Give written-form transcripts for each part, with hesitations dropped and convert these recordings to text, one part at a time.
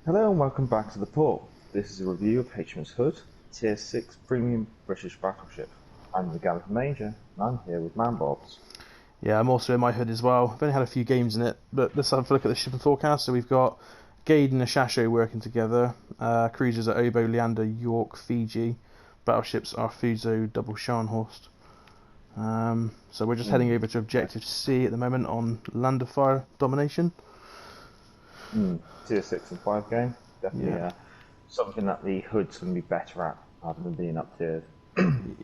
Hello and welcome back to the port. This is a review of HMS Hood, Tier 6 Premium British Battleship. I'm the Gallagher Major, and I'm here with Man Bobs. Yeah, I'm also in my Hood as well. I've only had a few games in it, but let's have a look at the shipping forecast. So we've got Gade and Ashasho working together. Cruisers are Obo, Leander, York, Fiji. Battleships are Fuso, Double Scharnhorst. So we're just heading over to Objective C at the moment on Lander Fire Domination. Tier 6 and 5 game. Definitely something that the Hood's going to be better at, rather than being up tiered.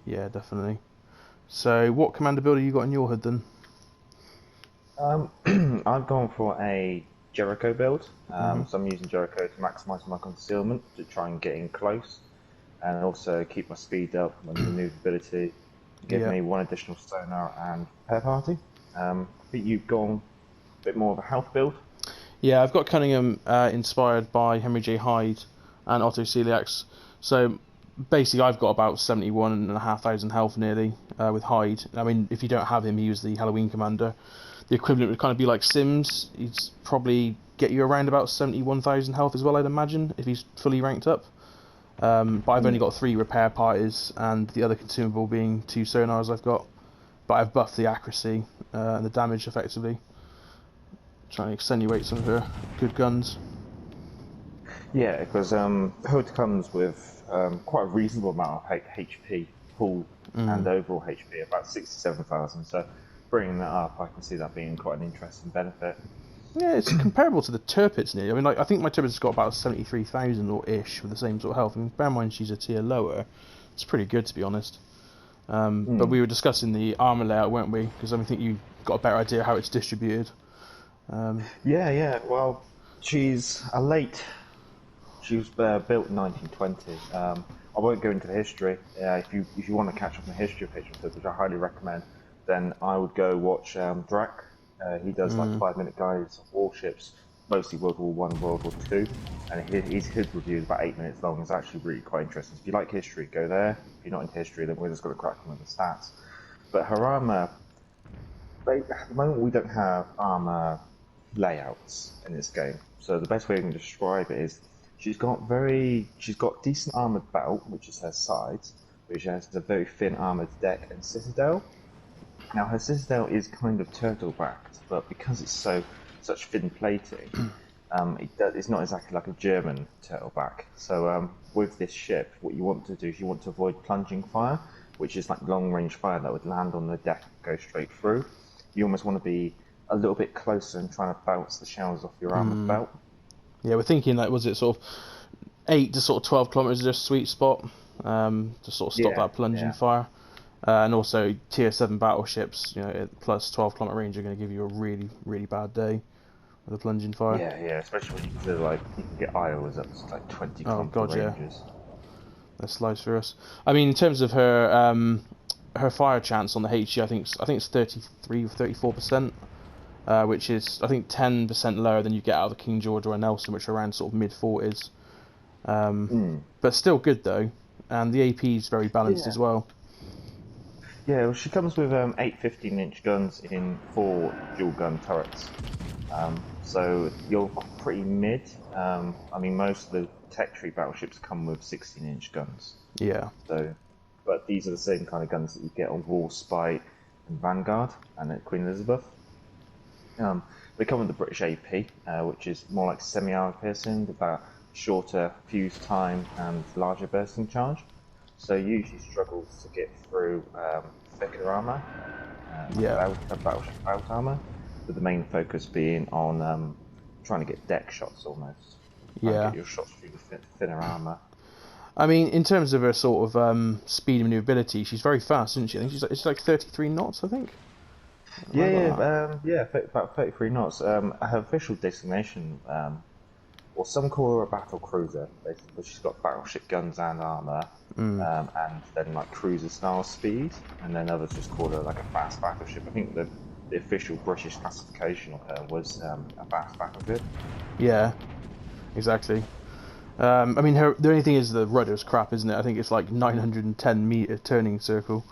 Yeah, definitely. So what commander builder you got in your Hood then? I've gone for a Jellicoe build, so I'm using Jellicoe to maximise my concealment, to try and get in close, and also keep my speed up, my manoeuvrability, give me one additional sonar and repair party. I think you've gone a bit more of a health build. Yeah, I've got Cunningham inspired by Henry J. Hyde and Otto Ciliax. So basically, I've got about 71,500 health nearly with Hyde. I mean, if you don't have him, he was the Halloween commander. The equivalent would kind of be like Sims. He'd probably get you around about 71,000 health as well, I'd imagine, if he's fully ranked up. But I've only got 3 repair parties, and the other consumable being 2 sonars I've got. But I've buffed the accuracy and the damage effectively, trying to accentuate some of her good guns. Yeah, because Hood comes with quite a reasonable amount of HP pool and overall HP, about 67,000. So bringing that up, I can see that being quite an interesting benefit. Yeah, it's comparable to the Tirpitz nearly. I mean, like, I think my Tirpitz has got about 73,000 or ish with the same sort of health. I mean, bear in mind she's a tier lower. It's pretty good, to be honest. But we were discussing the armour layout, weren't we? Because I think you got a better idea how it's distributed. Yeah. Well, she's a late. She was built in 1920. I won't go into the history. If you want to catch up on the history of HMS Hood, which I highly recommend, then I would go watch Drac. He does like 5-minute guides of warships, mostly World War One, World War Two, and his review is about 8 minutes long. It's actually really quite interesting. If you like history, go there. If you're not into history, then we're just going to crack on with the stats. But her armor, at the moment, we don't have armor layouts in this game. So the best way I can describe it is she's got decent armored belt, which is her sides, which has a very thin armored deck and citadel. Now her citadel is kind of turtle backed, but because it's such thin plating, it's not exactly like a German turtle back. So with this ship, what you want to do is you want to avoid plunging fire, which is like long range fire that would land on the deck and go straight through. You almost want to be a little bit closer and trying to bounce the shells off your armoured belt. Yeah, we're thinking that was it sort of 8 to sort of 12 kilometers is a sweet spot to sort of stop that plunging fire. And also tier 7 battleships, at plus 12 kilometer range are going to give you a really, really bad day with a plunging fire. Yeah, especially when you consider like you can get Iowas up to like 20 kilometer ranges. That slides through us. I mean, in terms of her fire chance on the HE, I think it's 33 or 34%. Which is, I think, 10% lower than you get out of the King George or a Nelson, which are around sort of mid-40s. But still good, though. And the AP is very balanced as well. Yeah, well, she comes with 8 15-inch guns in 4 dual-gun turrets. So you're pretty mid. I mean, most of the tech tree battleships come with 16-inch guns. Yeah. But these are the same kind of guns that you get on Warspite and Vanguard and at Queen Elizabeth. They come with the British AP, which is more like semi-armor piercing, about shorter fuse time and larger bursting charge. So usually struggles to get through thicker armor, battleship belt armor, with the main focus being on trying to get deck shots almost. Get your shots through the thinner armor. I mean, in terms of her sort of speed and maneuverability, she's very fast, isn't she? I think it's like 33 knots, I think. About 33 knots. Her official designation, or some call her a battle cruiser, basically. She's got battleship guns and armor, and then like cruiser style speed, and then others just call her like a fast battleship. I think the official British classification of her was a fast battleship. Yeah, exactly. I mean, the only thing is the rudder's crap, isn't it? I think it's like 910 meter turning circle.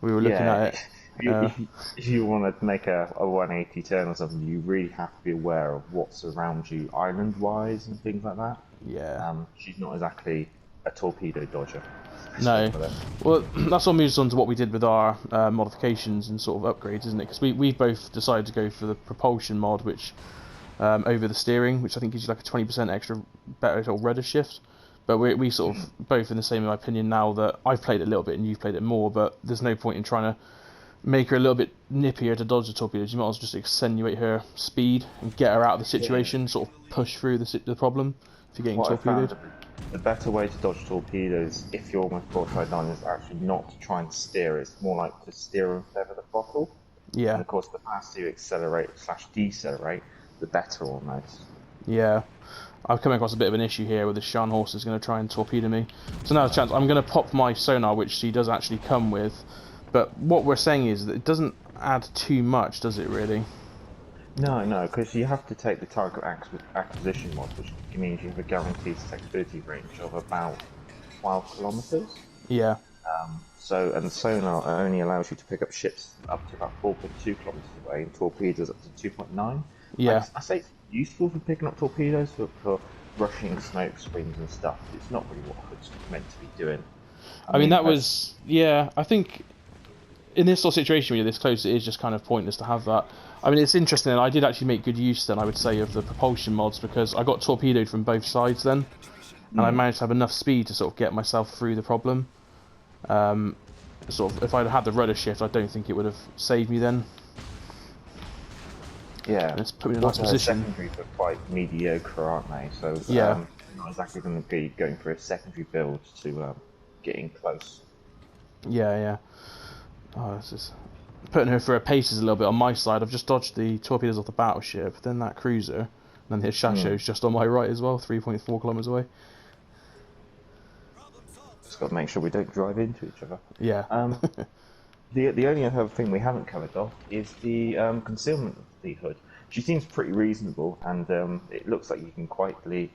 We were looking at it. If you want to make a 180 turn or something, you really have to be aware of what's around you, island-wise and things like that. Yeah. She's not exactly a torpedo dodger. No. Well, that's what moves on to what we did with our modifications and sort of upgrades, isn't it? Because we both decided to go for the propulsion mod, which over the steering, which I think gives you like a 20% extra better sort of rudder shift. But we sort of both in the same opinion now that I've played it a little bit and you've played it more, but there's no point in trying to make her a little bit nippier to dodge the torpedoes. You might as well just accentuate her speed and get her out of the situation, sort of push through the problem if you're getting torpedoed. The better way to dodge torpedoes, if you're almost broadside down, is actually not to try and steer. It's more like to steer and feather the throttle. Yeah. And of course, the faster you accelerate/decelerate, the better almost. Yeah. I've come across a bit of an issue here where the Shan horse is going to try and torpedo me. So now a chance. I'm going to pop my sonar, which she does actually come with. But what we're saying is that it doesn't add too much, does it really? No, because you have to take the target acquisition mod, which means you have a guaranteed detectability range of about 12 kilometers. Yeah. And sonar only allows you to pick up ships up to about 4.2 kilometers away, and torpedoes up to 2.9. Yeah. I say it's useful for picking up torpedoes, but for rushing smoke screens and stuff, it's not really what Hood's meant to be doing. I mean that was, yeah, I think in this sort of situation when you're this close, it is just kind of pointless to have that. I mean, it's interesting, and I did actually make good use then, I would say, of the propulsion mods, because I got torpedoed from both sides then, and I managed to have enough speed to sort of get myself through the problem. Sort of, if I'd had the rudder shift, I don't think it would have saved me then. Yeah, and it's put me in a nice position. Secondaries are quite mediocre, aren't they? So yeah, you're not exactly going to be going for a secondary build to getting close. Yeah. Oh, this is putting her through her paces a little bit on my side. I've just dodged the torpedoes off the battleship, then that cruiser, and then the Shasho's just on my right as well, 3.4 kilometers away. Just got to make sure we don't drive into each other. Yeah. The only other thing we haven't covered off is the concealment of the Hood. She seems pretty reasonable, and it looks like you can quietly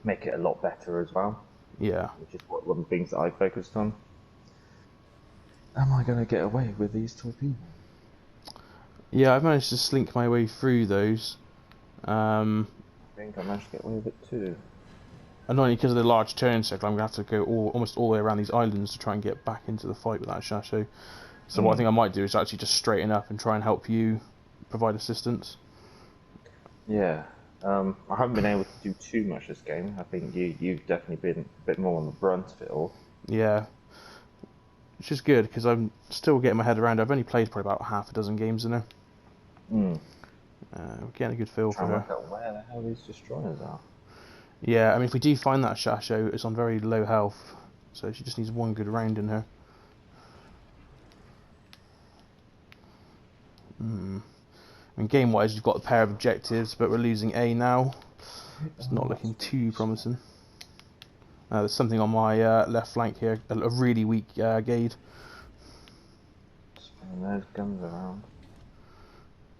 make it a lot better as well. Yeah. Which is one of the things that I focused on. Am I going to get away with these torpedoes? Yeah, I've managed to slink my way through those. I think I managed to get away with it too. And not only because of the large turn circle, I'm going to have to go almost all the way around these islands to try and get back into the fight with that Shasho. So what I think I might do is actually just straighten up and try and help you provide assistance. Yeah. I haven't been able to do too much this game. I think you've definitely been a bit more on the brunt of it all. Yeah. Which is good, because I'm still getting my head around it. I've only played probably about half a dozen games in there. We're getting a good feel for her. Work out where the hell these destroyers are. Yeah, I mean, if we do find that Shasho, it's on very low health, so she just needs one good round in her. I mean, game-wise, you've got a pair of objectives, but we're losing A now. It's not looking too promising. There's something on my left flank here, a really weak Gade. Spinning those guns around.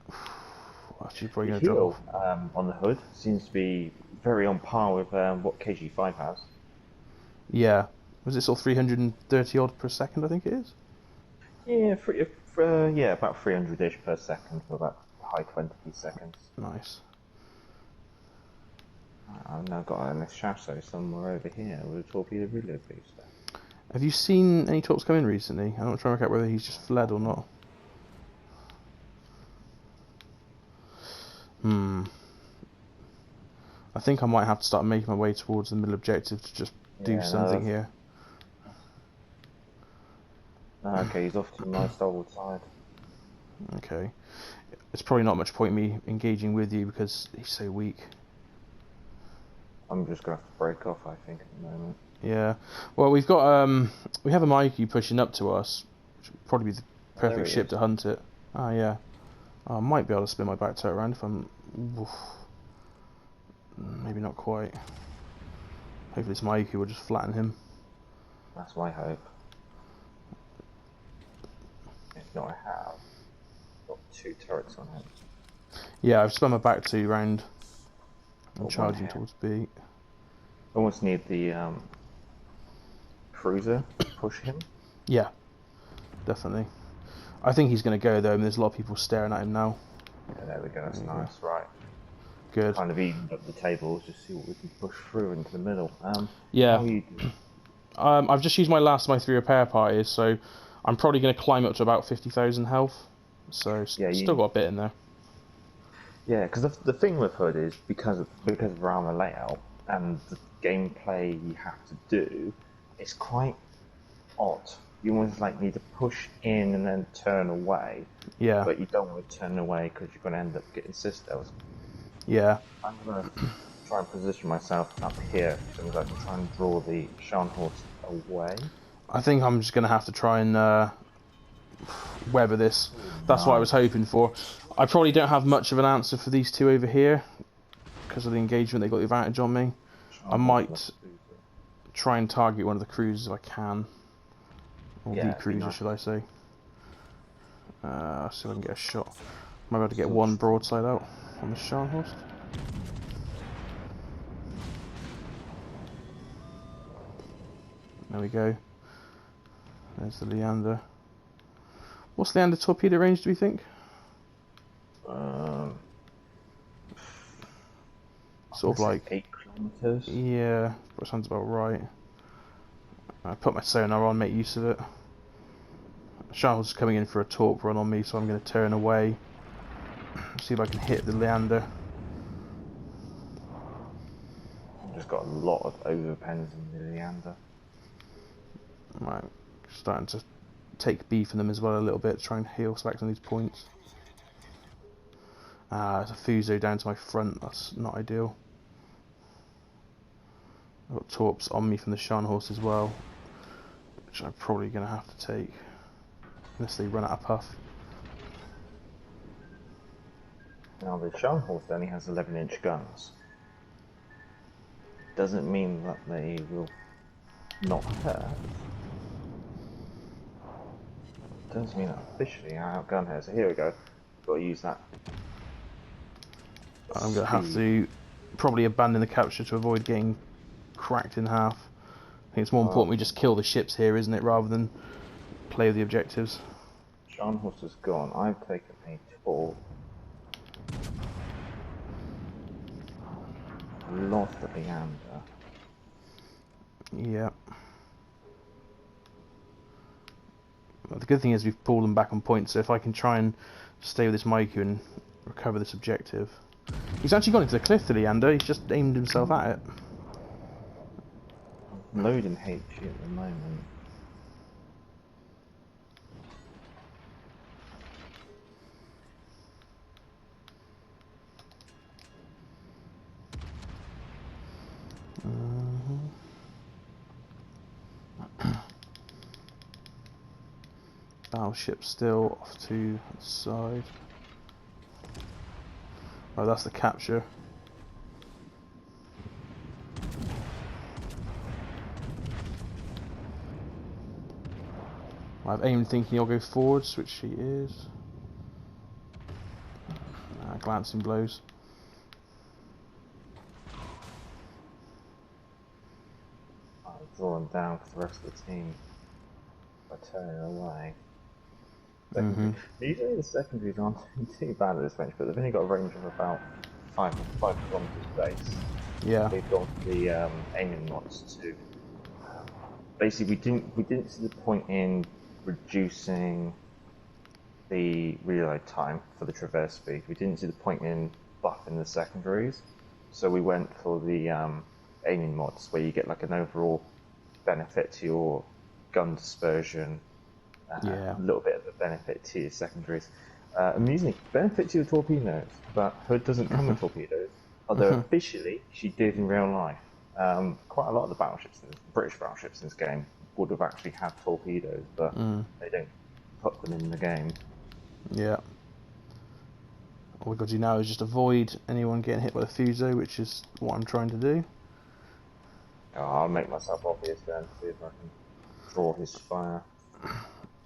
Well, she's probably going to drop off. On the Hood seems to be very on par with what KG5 has. Yeah. Was it sort of 330 odd per second, I think it is? Yeah, about 300-ish per second for about high 20 seconds. Nice. I've now got a Shasho somewhere over here with a torpedo reload booster. Have you seen any torps come in recently? I'm not trying to work out whether he's just fled or not. I think I might have to start making my way towards the middle objective to just do something here. Okay, he's off to my starboard side. Okay. It's probably not much point me engaging with you because he's so weak. I'm just going to have to break off, I think, at the moment. Yeah. Well, we've got, we have a Mikey pushing up to us, which would probably be the perfect ship to hunt it. Ah, yeah. I might be able to spin my back turret around if I'm... Oof. Maybe not quite. Hopefully this Mikey will just flatten him. That's my hope. If not, I have got 2 turrets on him. Yeah, I've spun my back 2 round. I'm charging towards B. Almost need the cruiser to push him. Yeah. definitely. I think he's going to go though, and there's a lot of people staring at him now. Yeah, there we go. That's nice. Right. Good. Kind of evened up the tables. Just see what we can push through into the middle. Yeah. How are you doing? I've just used my last of my 3 repair parties, so I'm probably going to climb up to about 50,000 health. So Yeah, still got a bit in there. Yeah, because the thing with Hood is because of armor layout and the gameplay you have to do, it's quite odd. You almost like need to push in and then turn away. Yeah. But you don't want to turn away because you're going to end up getting sisters. Yeah. I'm going to try and position myself up here so that I can try and draw the Shan horse away. I think I'm just going to have to try and weather this. That's what I was hoping for. I probably don't have much of an answer for these two over here because of the engagement. They got the advantage on me. I might try and target one of the cruisers if I can. Or the cruiser, should I say. See if I can get a shot. Might be able to get one broadside out on the Scharnhorst. There we go. There's the Leander. What's Leander torpedo range, do we think? Sort of like 8 kilometers. Yeah, that sounds about right. I put my sonar on, make use of it. Charles is coming in for a torp run on me, so I'm going to turn away. See if I can hit the Leander. I've just got a lot of overpens in the Leander. Right, starting to take B from them as well a little bit, try and heal back on these points. There's a Fuso down to my front, that's not ideal. I've got torps on me from the Scharnhorst as well, which I'm probably going to have to take, unless they run out of puff. Now the Scharnhorst only has 11-inch guns. Doesn't mean that they will not hurt. Doesn't mean that officially I outgun her. So here we go. Got to use that. I'm going to have to probably abandon the capture to avoid getting cracked in half. I think it's more important we just kill the ships here, isn't it, rather than play with the objectives. Scharnhorst is gone. I've taken a torp. Lost the Leander. Yeah. Well, the good thing is we've pulled them back on point, so if I can try and stay with this Maiku and recover this objective. He's actually gone into the cliff, the Leander. He's just aimed himself at it. I'm loading HE at the moment. Battleship still off to the side. Oh, that's the capture. I've aimed thinking he'll go forwards, which he is. Glancing blows. I'll draw him down for the rest of the team by turning away. Usually the secondaries aren't too bad at this bench, but they've only got a range of about 5 kilometers base. Yeah. They've got the aiming mods too. Basically, we didn't see the point in reducing the reload time for the traverse speed. We didn't see the point in buffing the secondaries, so we went for the aiming mods, where you get like an overall benefit to your gun dispersion. A little bit of a benefit to your secondaries. Amusingly, benefit to your torpedoes, but Hood doesn't come with torpedoes, although officially she did in real life. Quite a lot of the battleships, British battleships in this game, would have actually had torpedoes, but they don't put them in the game. Yeah. All we've got to do now is just avoid anyone getting hit by the Fuso, which is what I'm trying to do. I'll make myself obvious then, see if I can draw his fire.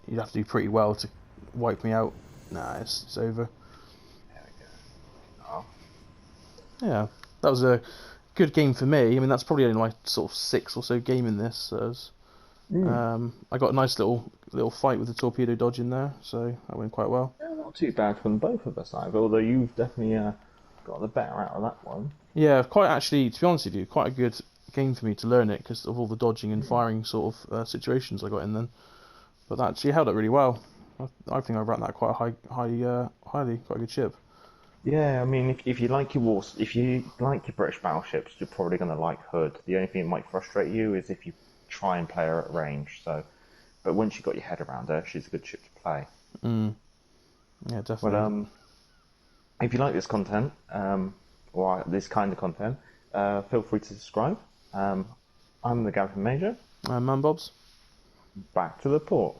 You'd have to do pretty well to wipe me out. Nah, it's over. There we go. Yeah, that was a good game for me. I mean, that's probably only my sort of 6th or so game in this. So I got a nice little fight with the torpedo dodge in there, so that went quite well. Yeah, not too bad from both of us, either, although you've definitely got the better out of that one. Yeah, quite actually, to be honest with you, quite a good game for me to learn it because of all the dodging and firing sort of situations I got in then. But that actually held up really well. I think I ran that quite highly, quite a good ship. Yeah, I mean, if you like if you like your British battleships, you're probably going to like Hood. The only thing that might frustrate you is if you try and play her at range. So, but once you've got your head around her, she's a good ship to play. Yeah, But definitely. if you like this content, or this kind of content, feel free to subscribe. I'm the Gavin Major. Man Bobs. Back to the port.